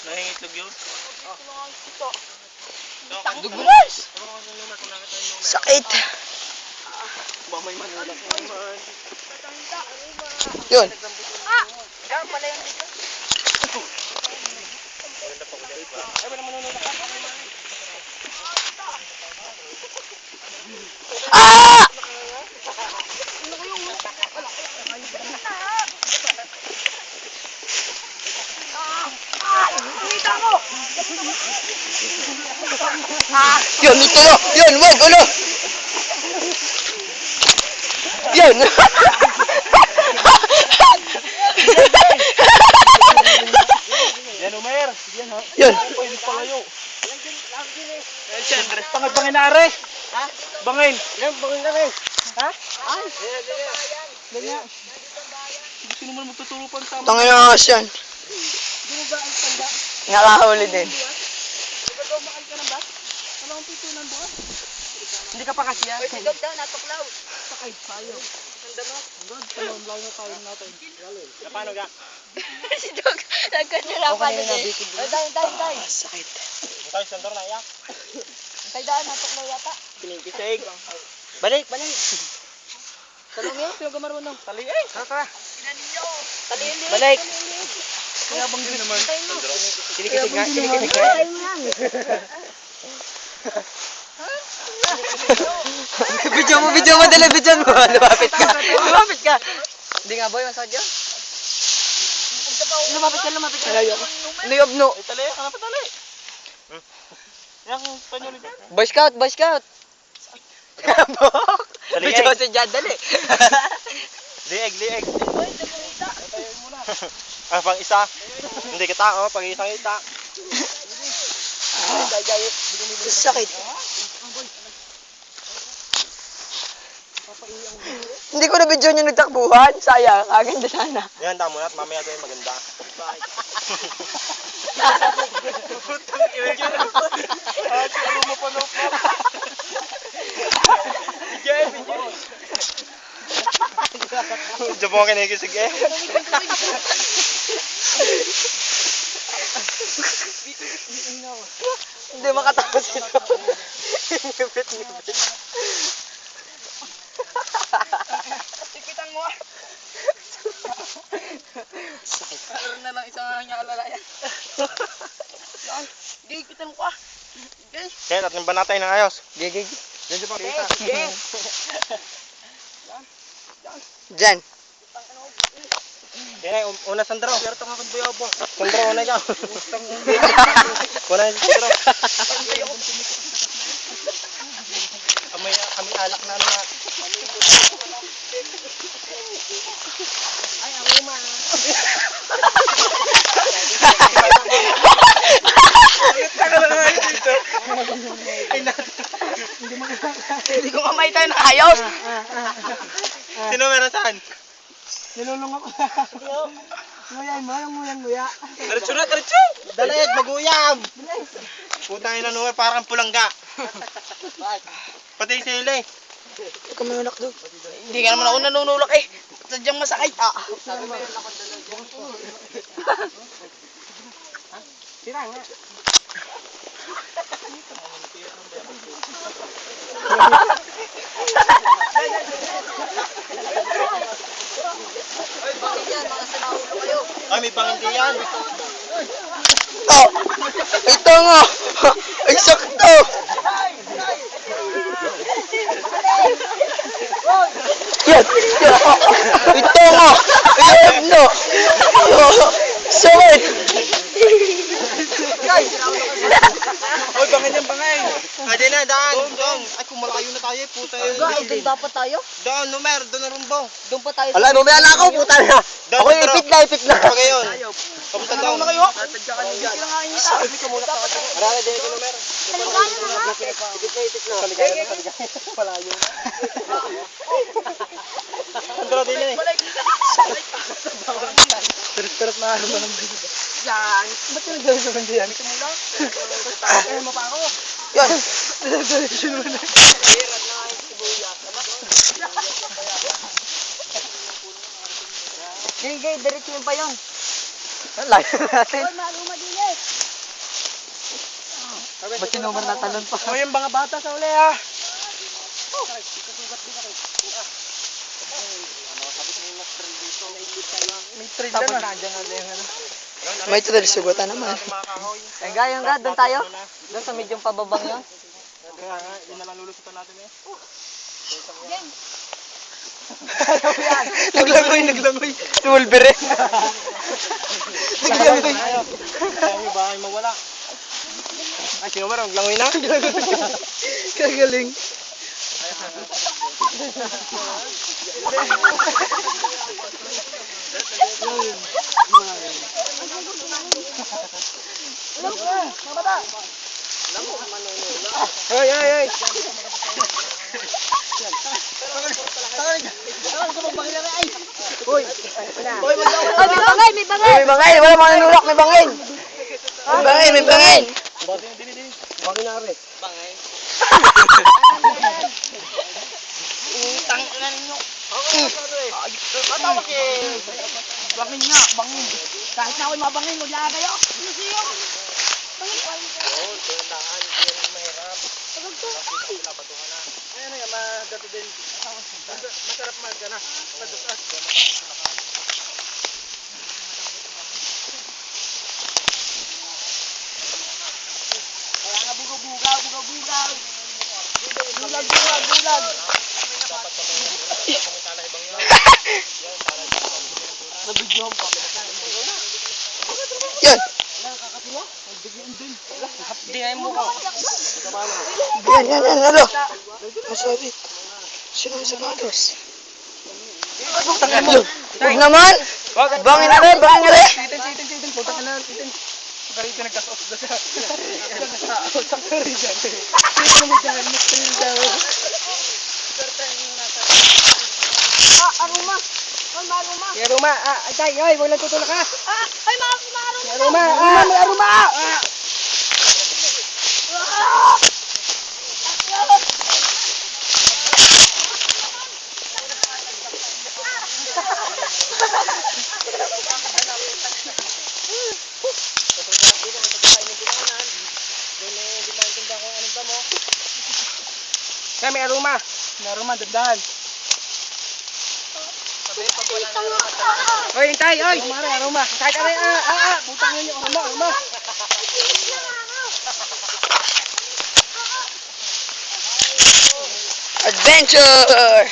Nangingitlog yun? Dugulas! Sakit! Ba may manulak naman. Yun. Yan pala yung dito. Ay, wala manulak ka. Ah! Yun, ito no! Yun, wag, ulo! Yun! Yan, Umer. Yan, ha? Yun! Pwede palayo. Yan, siyempre. Pangit bangin na are. Ha? Bangin. Yan, bangin na rin. Ha? Ay. Ganyan. Sino mo magtuturo pa sa mga? Tangin na kasi yan. Nakahuli din. Hindi ka pa kasi yan. Uy, si Dog daw, natuklaw. Sakay tayo. Ganda no? Talon lang na tayo natin. Paano ga? Si Dog, nagkandirapan na din. Ay, dahil. Sakit. Tayo sandor na yak. Kay daan, natuklaw yata. Kinikisig. Balik. Talong yun, sino gumarunong? Tali eh. Tara. Taliin din. Balik. Kaya bang din naman. Tayo mo. Kinikisig nga. Tayo mo yan. Video mo, dali, video mo. Lumapit ka. Hindi nga boy, masakit yun. Lumapit ka. Liyob no. Ay, tali. Ano pa tali? Yang panyulit yan. Boy Scout. Dali, Video eh. si Jad, dali. Lieg. Ah, pang isa. Hindi kita, oh. Pang isang kita. Sakit. Hindi ko na video niya nagtakbuhan. Sayang, aganda sana. Yan, tamo na at mamaya tayo maganda. Siguro mo pa no. Diyan po ako kinikisig eh. Hindi makatapos ito. Ngipit. Sikitan mo. Sakit. Meron na lang isang nangyakalalayan. Gigitan ko ah. Kaya tatlong ba natin ng ayos? Gigig. Diyan siya pa kita. Diyan. Yan ay, una sandro. Pero ito nga kung buyaw po. Sandro, una ka. Una yung sandro. Kami alak na na. Ay, ang uma. Hindi ko kamay tayo na ayos. Sino meron saan? Nilulong ako. Nguyan mo, yung nguyang-nguya. Diretso na, diretso! Dalit, maguyam! Putang ina nuwer, parang pulangga. Pati sa hili. Huwag ka manunak doon. Hindi ka naman ako nanunulak eh. Sadyang masakit ah. Tira nga. Ay, may pangindi yan. Oh! Ito nga! Ay, sakto! Yan! Ito nga! Ayan no! Sakit! Oy, bangin yan, bangin. Ay, di na, daan. Doon. Ay, kung malayo na tayo, puta yun. Doon dapat tayo. Doon, numer, doon na rumbo. Doon pa tayo. Ala, mamaya na ako, puta na! Ako yung ipit na! Pag yun. Kamusta daw? Ano kayo? Hindi lang ang isa. Marami din ito, numer. Saligaya na nga. Saligaya na, saligaya. Palayo na. Sandro din eh. Pirit-pirit na ano ba naman. Yan. Ba't yung nagdala sa bandi yan? Ito mo lang. Tayo mo pa ako. Yan! Sino mo na? Hirap na yung sibuyas. Gay, diretso yun pa yun. Layo natin. Hoy, maruma din eh. Ba't yung numero na talon pa? O yung mga bata sa uli ha. May trail Tapos na. nandiyan na yung ano. May tutal sugutan naman. Yung ga, doon tayo. Doon sa medyong pababang yun. Kaya nga, yun na lang lulusutan natin eh. Naglangoy. Si Wolverine. Naglangoy. Kaya nyo ba ay mawala? Ay, sino ba? Naglangoy na? Kagaling. Hoy! Ay, may bangay! May bangay. Wala mga nanulak. May bangay. May bangay. Bakit na rin? Utang na ninyo. Matawag eh. Bangin nga, bangin. Kahit na ako'y mabangin, huwag lang kayo. Ayan na yan, magato din. Masarap magana. Padusas. Kaya nga bugaw. Bulag. Nabigyan pa. Yan. Hindi nga yung mukha. Yan. Ano? Masabi. Sino ang sapatos? Huwag naman. Bangin na rin. Titin. Punta ka na, titin. Karito nagkasuot na siya. Sa karito. Titin mo dyan, mag-trail daw. Aruma! Hoy, maruma! Si Aruma, Tay, huwag lang tutulak ha. Hoy, maruma! Si Aruma, may Aruma! Kaya may Aruma. May Aruma, dandahan. Hoy, hintay, hoy! Aruma. Kahit aray, butang nyo yung Aruma. Adventure!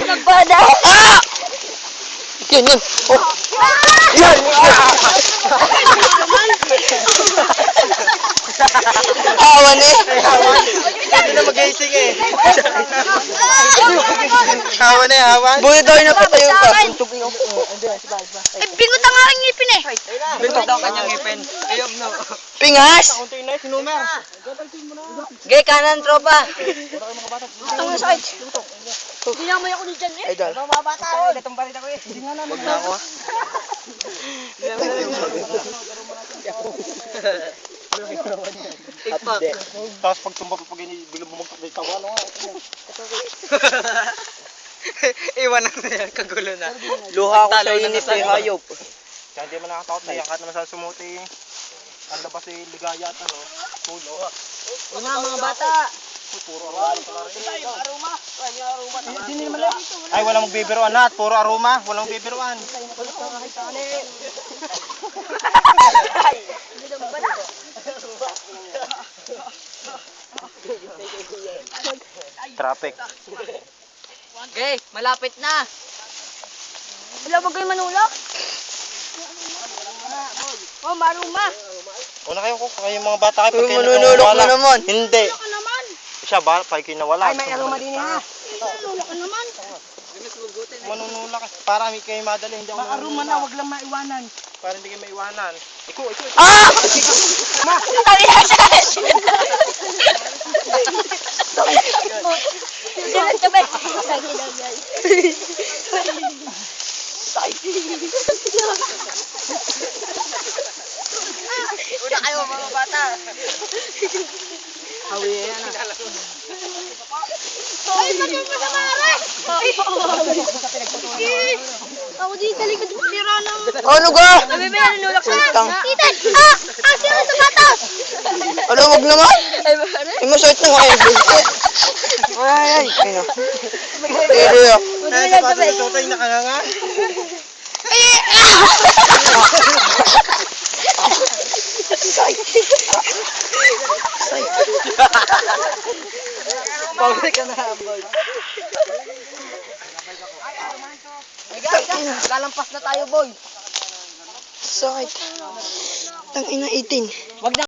Nagbada! Yan. Oh. Yan! Hawan eh. Hindi na mag-icing eh. Hawan. Buhay daw yung napatayo pa. Eh, bingot ang aking ngipin eh. Bintot daw kanyang ngipin. Pingas! Sinumer. Gay kanan tropa. Ang sakit. Dinamay ako ni Jan eh. Idol. Mababata ako. Itong balit ako eh. Huwag na ako. Tapos pag tumba pag biglang bumagsak na yung tawa, no? Iwan na yan, kagulo na. Luha ko sa init eh, hayop. Kaya hindi mo nakatakot na yan. Kahit naman sa sumuti, ang labas eh, ligaya at ano, pulo. Una mga bata. Puro aroma. Hindi naman lang. Ay, walang magbibiruan na. Puro aroma. Walang magbibiruan. Traffic. Gay, malapit na. Wala ba kayo manulak? Oh, maruma. Una kayo ko. Kayo mga bata kayo. Uy, manunulok na naman. Hindi. Ka naman. Siya ba? Pag kinawala. Ay, may aroma din ha. Manulak ka naman. Manunulak. Para kayo madali. Hindi ako Aroma na, wag lang maiwanan. Para hindi kayo maiwanan. Iko. Ah! Tabi na siya. Dilan ka ba? Lagi lang yan. Una kayo mga bata. Hawi yan. Ay, maganda na mare. Ako dito sa likod mo. Sira lang. Ano ga? Bebe, nanulak sa Utang. Titan! Ang sira sa batas! Ano, wag naman. Ay, bakit? Ay, masakit na kayo. Ay. Ayun o. Pero yun. Buti na gabi. Tutay nakanganga. Pagod ka na, boy. Lalampas na tayo, boy. Sakit. Tangina 18. Wag na.